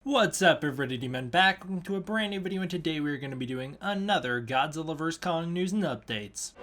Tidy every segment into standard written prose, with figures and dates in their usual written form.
What's up everybody, D-Men back to a brand new video, and today we're going to be doing another Godzilla vs. Kong news and updates.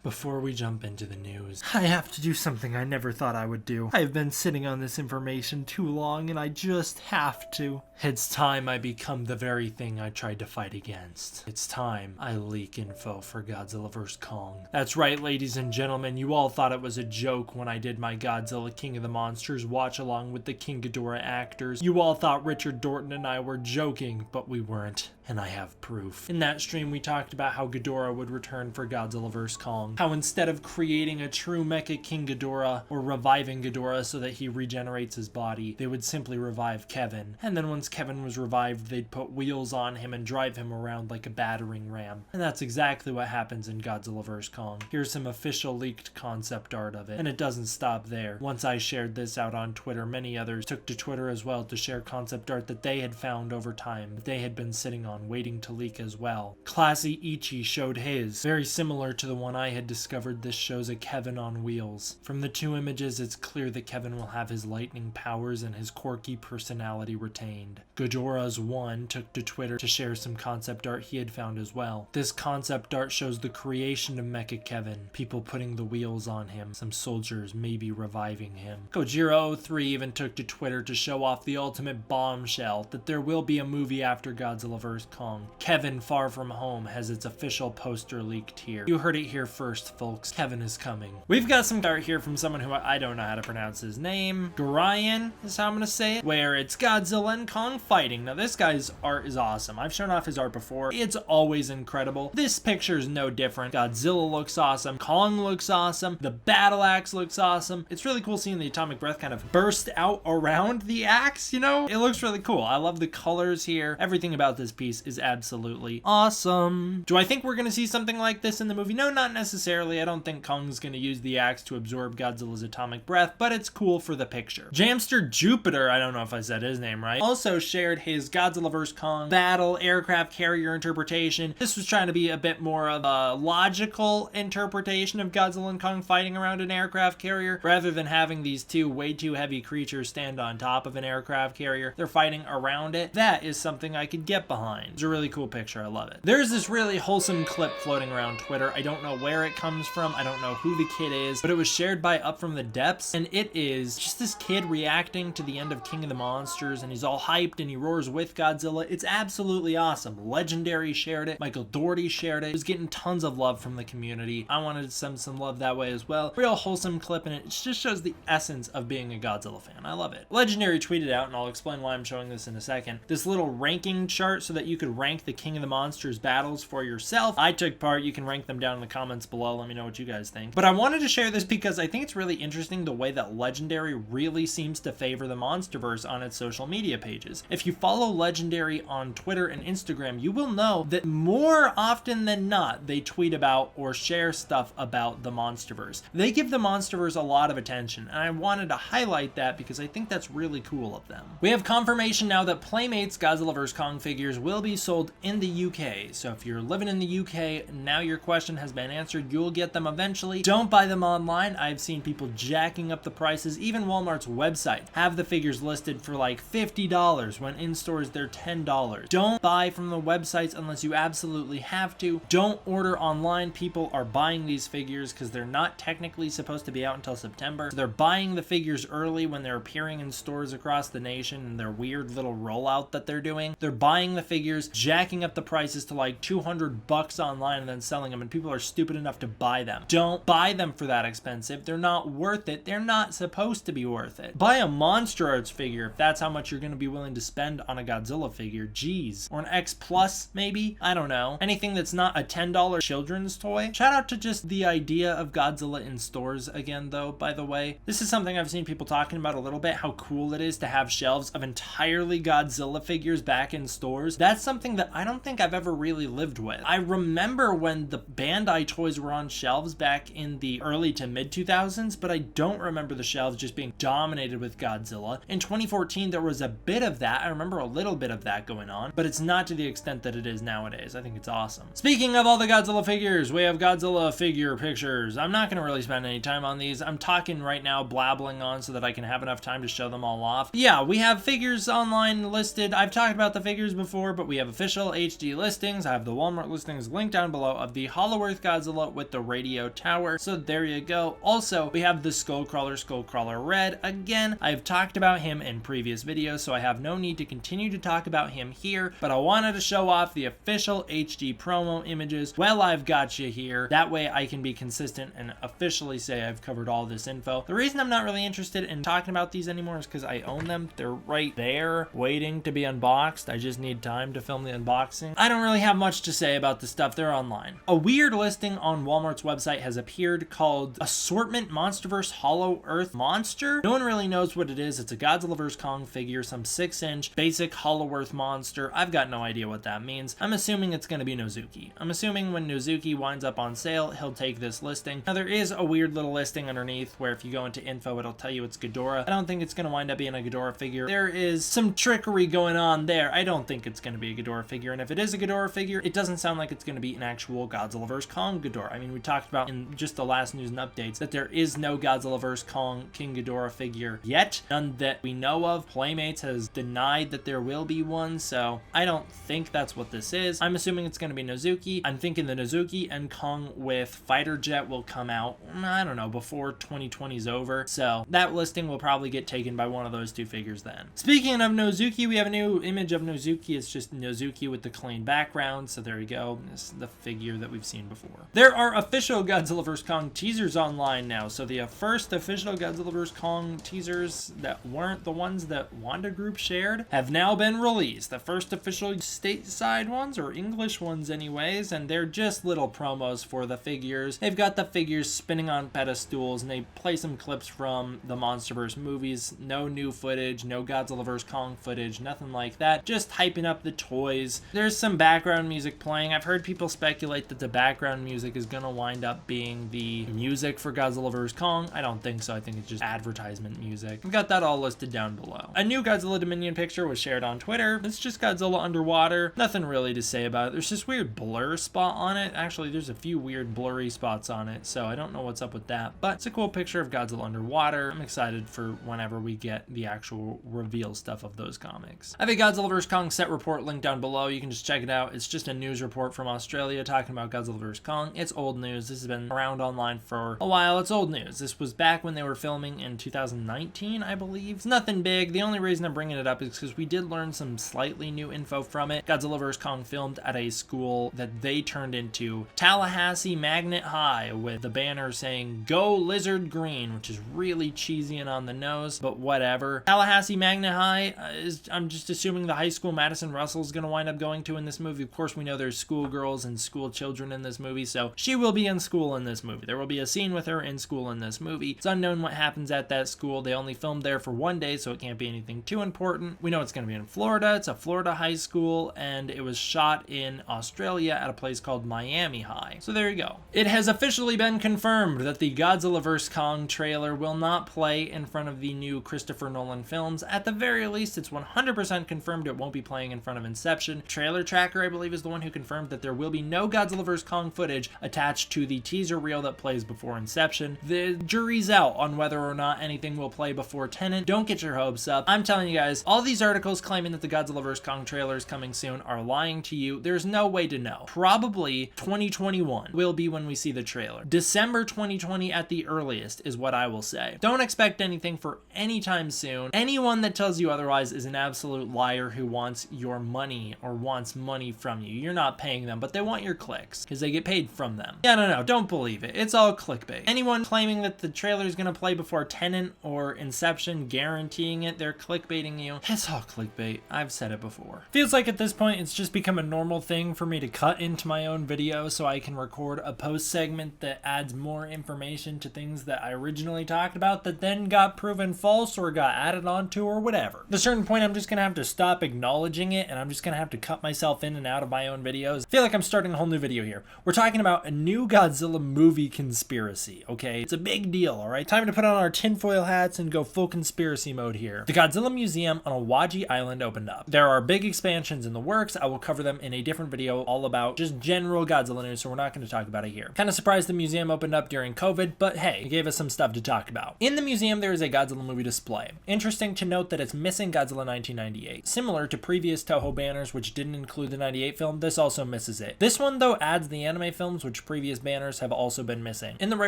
Before we jump into the news, I have to do something I never thought I would do. I've been sitting on this information too long and I just have to. It's time I become the very thing I tried to fight against. It's time I leak info for Godzilla vs. Kong. That's right, ladies and gentlemen, you all thought it was a joke when I did my Godzilla King of the Monsters watch along with the King Ghidorah actors. You all thought Richard Dorton and I were joking, but we weren't. And I have proof. In that stream, we talked about how Ghidorah would return for Godzilla vs. Kong. How instead of creating a true Mecha King Ghidorah or reviving Ghidorah so that he regenerates his body, they would simply revive Kevin. And then once Kevin was revived, they'd put wheels on him and drive him around like a battering ram. And that's exactly what happens in Godzilla vs. Kong. Here's some official leaked concept art of it. And it doesn't stop there. Once I shared this out on Twitter, many others took to Twitter as well to share concept art that they had found over time, that they had been sitting on, waiting to leak as well. Classy Ichi showed his. Very similar to the one I had discovered, this shows a Kevin on wheels. From the two images, it's clear that Kevin will have his lightning powers and his quirky personality retained. Ghidorah's one took to Twitter to share some concept art he had found as well. This concept art shows the creation of Mecha-Kevin, people putting the wheels on him, some soldiers maybe reviving him. Gojira03 even took to Twitter to show off the ultimate bombshell that there will be a movie after Godzilla vs. Kong. Kevin Far From Home has its official poster leaked here. You heard it here first, folks. Kevin is coming. We've got some art here from someone who I don't know how to pronounce his name. Garayan is how I'm gonna say it, where it's Godzilla and Kong fighting. Now this guy's art is awesome. I've shown off his art before. It's always incredible. This picture is no different. Godzilla looks awesome. Kong looks awesome. The battle axe looks awesome. It's really cool seeing the atomic breath kind of burst out around the axe, you know? It looks really cool. I love the colors here. Everything about this piece is absolutely awesome. Do I think we're gonna see something like this in the movie? No, not necessarily. I don't think Kong's gonna use the axe to absorb Godzilla's atomic breath, but it's cool for the picture. Jamster Jupiter, I don't know if I said his name right, also shared his Godzilla vs. Kong battle aircraft carrier interpretation. This was trying to be a bit more of a logical interpretation of Godzilla and Kong fighting around an aircraft carrier, rather than having these two way too heavy creatures stand on top of an aircraft carrier. They're fighting around it. That is something I could get behind. It's a really cool picture. I love it. There's this really wholesome clip floating around Twitter. I don't know where it comes from. I don't know who the kid is, but it was shared by Up From the Depths, and it is just this kid reacting to the end of King of the Monsters, and he's all hyped and he roars with Godzilla. It's absolutely awesome. Legendary shared it. Michael Doherty shared it. It was getting tons of love from the community. I wanted to send some love that way as well. Real wholesome clip, and it just shows the essence of being a Godzilla fan. I love it. Legendary tweeted out, and I'll explain why I'm showing this in a second, this little ranking chart so that you could rank the King of the Monsters battles for yourself. I took part. You can rank them down in the comments below. Let me know what you guys think. But I wanted to share this because I think it's really interesting the way that Legendary really seems to favor the Monsterverse on its social media pages. If you follow Legendary on Twitter and Instagram, you will know that more often than not, they tweet about or share stuff about the Monsterverse. They give the Monsterverse a lot of attention, and I wanted to highlight that because I think that's really cool of them. We have confirmation now that Playmates Godzilla vs. Kong figures will be sold in the UK. So if you're living in the UK, now your question has been answered. You'll get them eventually. Don't buy them online. I've seen people jacking up the prices. Even Walmart's website have the figures listed for like $50 when in stores they're $10. Don't buy from the websites unless you absolutely have to. Don't order online. People are buying these figures because they're not technically supposed to be out until September. So they're buying the figures early when they're appearing in stores across the nation and their weird little rollout that they're doing. They're buying the figures, jacking up the prices to like $200 online and then selling them, and people are stupid enough to buy them. Don't buy them for that expensive. They're not worth it. They're not supposed to be worth it. Buy a Monster Arts figure if that's how much you're going to be willing to spend on a Godzilla figure. Jeez. Or an X Plus maybe? I don't know. Anything that's not a $10 children's toy. Shout out to just the idea of Godzilla in stores again though, by the way. This is something I've seen people talking about a little bit, how cool it is to have shelves of entirely Godzilla figures back in stores. That's That's something that I don't think I've ever really lived with. I remember when the Bandai toys were on shelves back in the early to mid 2000s, but I don't remember the shelves just being dominated with Godzilla. In 2014, there was a bit of that. I remember a little bit of that going on, but it's not to the extent that it is nowadays. I think it's awesome. Speaking of all the Godzilla figures, we have Godzilla figure pictures. I'm not going to really spend any time on these. I'm talking right now, blabbling on so that I can have enough time to show them all off. Yeah, we have figures online listed. I've talked about the figures before, but we have official HD listings. I have the Walmart listings linked down below of the Hollow Earth Godzilla with the radio tower. So there you go. Also, we have the Skullcrawler Red. Again, I've talked about him in previous videos, so I have no need to continue to talk about him here, but I wanted to show off the official HD promo images. Well, I've got you here. That way I can be consistent and officially say I've covered all this info. The reason I'm not really interested in talking about these anymore is because I own them. They're right there waiting to be unboxed. I just need time to film the unboxing. I don't really have much to say about the stuff. They're online. A weird listing on Walmart's website has appeared called Assortment Monsterverse Hollow Earth Monster. No one really knows what it is. It's a Godzilla vs. Kong figure, some 6-inch basic Hollow Earth monster. I've got no idea what that means. I'm assuming it's going to be Nozuki. I'm assuming when Nozuki winds up on sale, he'll take this listing. Now there is a weird little listing underneath where if you go into info, it'll tell you it's Ghidorah. I don't think it's going to wind up being a Ghidorah figure. There is some trickery going on there. I don't think it's going to be a Ghidorah figure, and if it is a Ghidorah figure, it doesn't sound like it's going to be an actual Godzilla vs. Kong Ghidorah. I mean, we talked about in just the last news and updates that there is no Godzilla vs. Kong King Ghidorah figure yet. None that we know of. Playmates has denied that there will be one, so I don't think that's what this is. I'm assuming it's going to be Nozuki. I'm thinking the Nozuki and Kong with fighter jet will come out, I don't know, before 2020 is over, so that listing will probably get taken by one of those two figures then. Speaking of Nozuki, we have a new image of Nozuki. It's just Nozuki with the clean background, so there you go. This is the figure that we've seen before. There are official Godzilla vs. Kong teasers online now, so the first official Godzilla vs. Kong teasers that weren't the ones that Wanda Group shared have now been released. The first official stateside ones, or English ones anyways, and they're just little promos for the figures. They've got the figures spinning on pedestals, and they play some clips from the MonsterVerse movies. No new footage, no Godzilla vs. Kong footage, nothing like that. Just hyping up the toys. There's some background music playing. I've heard people speculate that the background music is gonna wind up being the music for Godzilla vs. Kong. I don't think so. I think it's just advertisement music. I've got that all listed down below. A new Godzilla Dominion picture was shared on Twitter. It's just Godzilla underwater. Nothing really to say about it. There's this weird blur spot on it. Actually, there's a few weird blurry spots on it, so I don't know what's up with that, but it's a cool picture of Godzilla underwater. I'm excited for whenever we get the actual reveal stuff of those comics. I have a Godzilla vs. Kong set report linked down below. You can just check it out. It's just a news report from Australia talking about Godzilla vs. Kong. It's old news. This has been around online for a while. It's old news. This was back when they were filming in 2019, I believe. It's nothing big. The only reason I'm bringing it up is because we did learn some slightly new info from it. Godzilla vs. Kong filmed at a school that they turned into Tallahassee Magnet High, with the banner saying "Go Lizard Green," which is really cheesy and on the nose, but whatever. Tallahassee Magnet High is, I'm just assuming, the high school Madison Russell is going to wind up going to in this movie. Of course, we know there's schoolgirls and school children in this movie, so she will be in school in this movie. There will be a scene with her in school in this movie. It's unknown what happens at that school. They only filmed there for one day, so it can't be anything too important. We know it's going to be in Florida. It's a Florida high school, and it was shot in Australia at a place called Miami High. So there you go. It has officially been confirmed that the Godzilla vs. Kong trailer will not play in front of the new Christopher Nolan films. At the very least, it's 100% confirmed it won't be playing in front of Inception. Trailer Tracker, I believe, is the one who confirmed that there will be no Godzilla vs. Kong footage attached to the teaser reel that plays before Inception. The jury's out on whether or not anything will play before Tenet. Don't get your hopes up. I'm telling you guys, all these articles claiming that the Godzilla vs. Kong trailer is coming soon are lying to you. There's no way to know. Probably 2021 will be when we see the trailer. December 2020 at the earliest is what I will say. Don't expect anything for any time soon. Anyone that tells you otherwise is an absolute liar who wants your money or wants money from you. You're not paying them, but they want your clicks because they get paid from them. Yeah, no, don't believe it. It's all clickbait. Anyone claiming that the trailer is going to play before Tenet or Inception, guaranteeing it, they're clickbaiting you. It's all clickbait. I've said it before. Feels like at this point it's just become a normal thing for me to cut into my own video so I can record a post segment that adds more information to things that I originally talked about that then got proven false or got added onto or whatever. At a certain point, I'm just going to have to stop acknowledging it, and I'm just gonna have to cut myself in and out of my own videos. I feel like I'm starting a whole new video here. We're talking about a new Godzilla movie conspiracy, okay? It's a big deal, alright? Time to put on our tinfoil hats and go full conspiracy mode here. The Godzilla Museum on Awaji Island opened up. There are big expansions in the works. I will cover them in a different video all about just general Godzilla news, so we're not going to talk about it here. Kind of surprised the museum opened up during COVID, but hey, it gave us some stuff to talk about. In the museum, there is a Godzilla movie display. Interesting to note that it's missing Godzilla 1998. Similar to previous Toho banners, which didn't include the 98 film, this also misses it. This one, though, adds the anime films, which previous banners have also been missing. In the Ray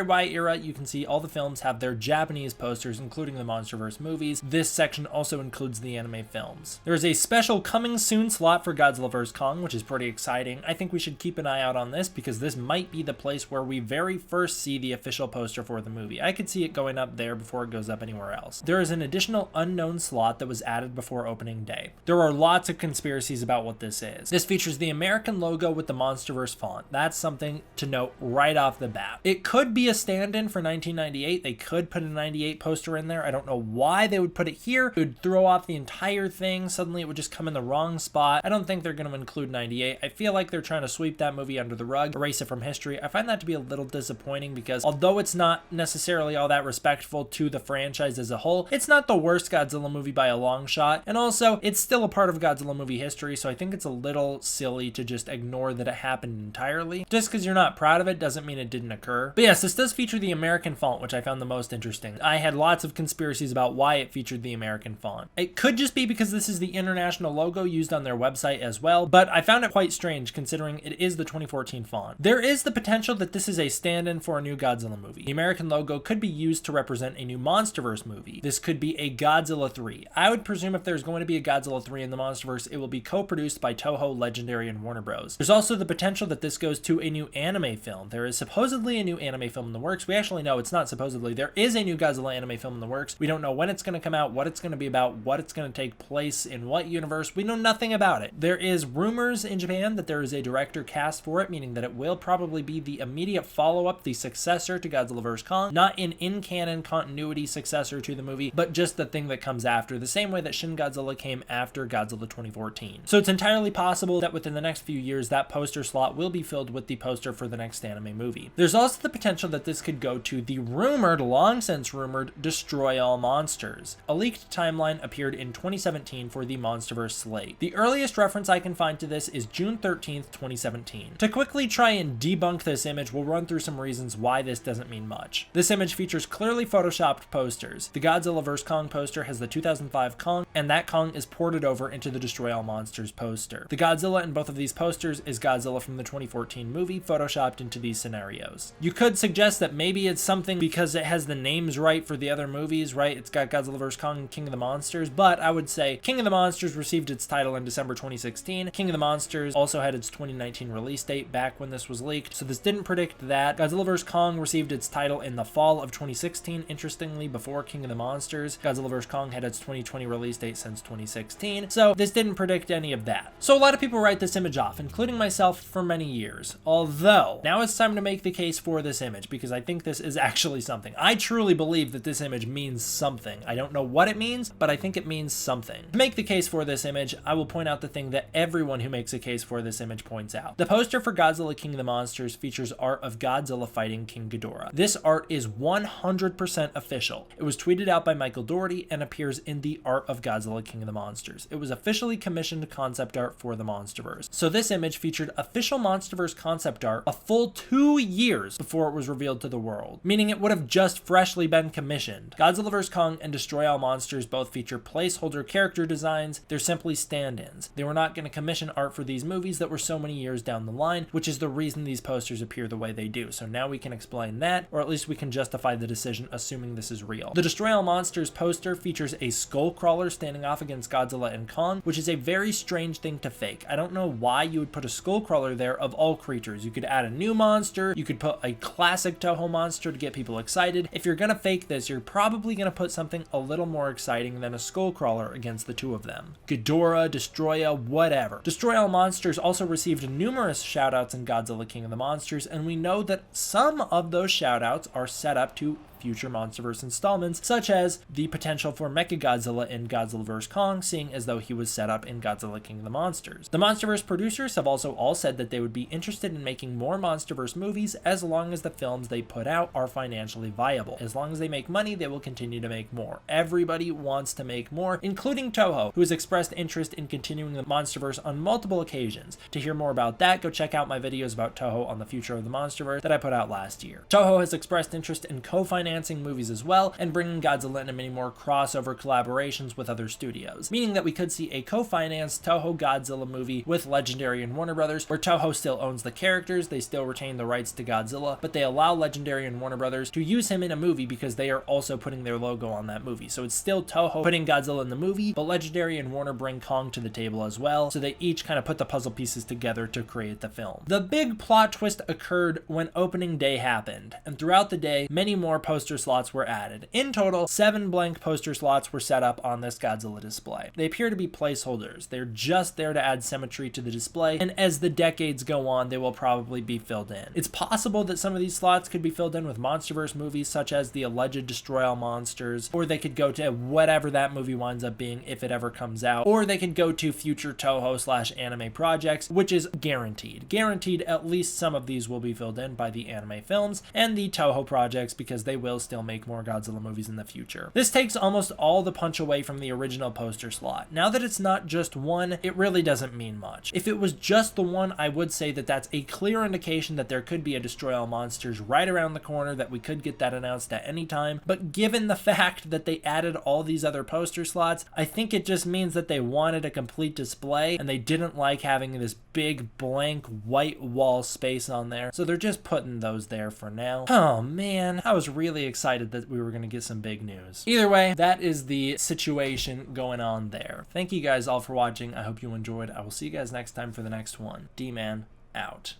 Wyatt era, you can see all the films have their Japanese posters, including the MonsterVerse movies. This section also includes the anime films. There is a special coming soon slot for Godzilla vs. Kong, which is pretty exciting. I think we should keep an eye out on this because this might be the place where we very first see the official poster for the movie. I could see it going up there before it goes up anywhere else. There is an additional unknown slot that was added before opening day. There are lots of conspiracies about what this is. This features the American logo with the MonsterVerse font. That's something to note right off the bat. It could be a stand-in for 1998. They could put a 98 poster in there. I don't know why they would put it here. It would throw off the entire thing. Suddenly it would just come in the wrong spot. I don't think they're going to include 98. I feel like they're trying to sweep that movie under the rug, erase it from history. I find that to be a little disappointing because although it's not necessarily all that respectful to the franchise as a whole, it's not the worst Godzilla movie by a long shot. And also, it's still a part of Godzilla movie history, so I think it's a little silly to just ignore that it happened entirely. Just because you're not proud of it doesn't mean it didn't occur. But yes, this does feature the American font, which I found the most interesting. I had lots of conspiracies about why it featured the American font. It could just be because this is the international logo used on their website as well, but I found it quite strange considering it is the 2014 font. There is the potential that this is a stand-in for a new Godzilla movie. The American logo could be used to represent a new MonsterVerse movie. This could be a Godzilla 3. I would presume if there's going to be a Godzilla 3 in the MonsterVerse, it will be co-produced by Toho, Legendary, and Warner Bros. There's also the potential that this goes to a new anime film. There is supposedly a new anime film in the works. We actually know it's not supposedly. There is a new Godzilla anime film in the works. We don't know when it's going to come out, what it's going to be about, what it's going to take place in what universe. We know nothing about it. There is rumors in Japan that there is a director cast for it, meaning that it will probably be the immediate follow-up, the successor to Godzilla vs. Kong, not an in-canon continuity successor to the movie, but just the thing that comes after, the same way that Shin Godzilla came after Godzilla 2014. So it's entirely possible that within the next few years, that poster slot will be filled with the poster for the next anime movie. There's also the potential that this could go to the long since rumored Destroy All Monsters. A leaked timeline appeared in 2017 for the MonsterVerse slate. The earliest reference I can find to this is June 13th, 2017. To quickly try and debunk this image, we'll run through some reasons why this doesn't mean much. This image features clearly photoshopped posters. The Godzilla vs. Kong poster has the 2005 Kong, and that Kong is ported over into the Destroy All Monsters poster. The Godzilla in both of these posters is Godzilla from the 2014 movie, photoshopped into these scenarios. You could suggest that maybe it's something because it has the names right for the other movies, right? It's got Godzilla vs. Kong and King of the Monsters, but I would say King of the Monsters received its title in December 2016. King of the Monsters also had its 2019 release date back when this was leaked, so this didn't predict that. Godzilla vs. Kong received its title in the fall of 2016, interestingly, before King of the Monsters. Godzilla vs. Kong had its 2020 release date since 2016, so this didn't predict any of that. So a lot of people write this image off, including myself, for many years. Although, now it's time to make the case for this image, because I think this is actually something. I truly believe that this image means something. I don't know what it means, but I think it means something. To make the case for this image, I will point out the thing that everyone who makes a case for this image points out. The poster for Godzilla King of the Monsters features art of Godzilla fighting King Ghidorah. This art is 100% official. It was tweeted out by Michael Dougherty and appears in the Art of Godzilla King of the Monsters. It was officially commissioned concept art for the MonsterVerse. So this image featured official MonsterVerse concept art a full 2 years before it was revealed to the world, meaning it would have just freshly been commissioned. Godzilla vs. Kong and Destroy All Monsters both feature placeholder character designs. They're simply stand-ins. They were not going to commission art for these movies that were so many years down the line, which is the reason these posters appear the way they do. So now we can explain that, or at least we can justify the decision assuming this is real. The Destroy All Monsters poster features a skull crawler standing off against Godzilla and Kong, which is a very strange thing to fake. I don't know why you would put a skull crawler there of all creatures. You could add a new monster, you could put a classic Toho monster to get people excited. If you're gonna fake this, you're probably gonna put something a little more exciting than a skull crawler against the two of them. Ghidorah, Destroya, whatever. Destroy All Monsters also received numerous shoutouts in Godzilla King of the Monsters, and we know that some of those shoutouts are set up to future MonsterVerse installments, such as the potential for Mecha-Godzilla in Godzilla vs. Kong, seeing as though he was set up in Godzilla King of the Monsters. The MonsterVerse producers have also all said that they would be interested in making more MonsterVerse movies as long as the films they put out are financially viable. As long as they make money, they will continue to make more. Everybody wants to make more, including Toho, who has expressed interest in continuing the MonsterVerse on multiple occasions. To hear more about that, go check out my videos about Toho on the future of the MonsterVerse that I put out last year. Toho has expressed interest in co-financing movies as well, and bringing Godzilla into many more crossover collaborations with other studios, meaning that we could see a co-financed Toho Godzilla movie with Legendary and Warner Brothers, where Toho still owns the characters, they still retain the rights to Godzilla, but they allow Legendary and Warner Brothers to use him in a movie because they are also putting their logo on that movie. So it's still Toho putting Godzilla in the movie, but Legendary and Warner bring Kong to the table as well, so they each kind of put the puzzle pieces together to create the film. The big plot twist occurred when opening day happened, and throughout the day, many more poster slots were added. In total, 7 blank poster slots were set up on this Godzilla display. They appear to be placeholders. They're just there to add symmetry to the display, and as the decades go on, they will probably be filled in. It's possible that some of these slots could be filled in with MonsterVerse movies such as the alleged Destroy All Monsters, or they could go to whatever that movie winds up being if it ever comes out, or they could go to future Toho/anime projects, which is guaranteed. Guaranteed at least some of these will be filled in by the anime films and the Toho projects because they will still make more Godzilla movies in the future. This takes almost all the punch away from the original poster slot. Now that it's not just one, it really doesn't mean much. If it was just the one, I would say that that's a clear indication that there could be a Destroy All Monsters right around the corner, that we could get that announced at any time. But given the fact that they added all these other poster slots, I think it just means that they wanted a complete display and they didn't like having this big blank white wall space on there, so they're just putting those there for now. Oh man, I was really excited that we were going to get some big news. Either way, that is the situation going on there. Thank you guys all for watching. I hope you enjoyed. I will see you guys next time for the next one. D-Man out.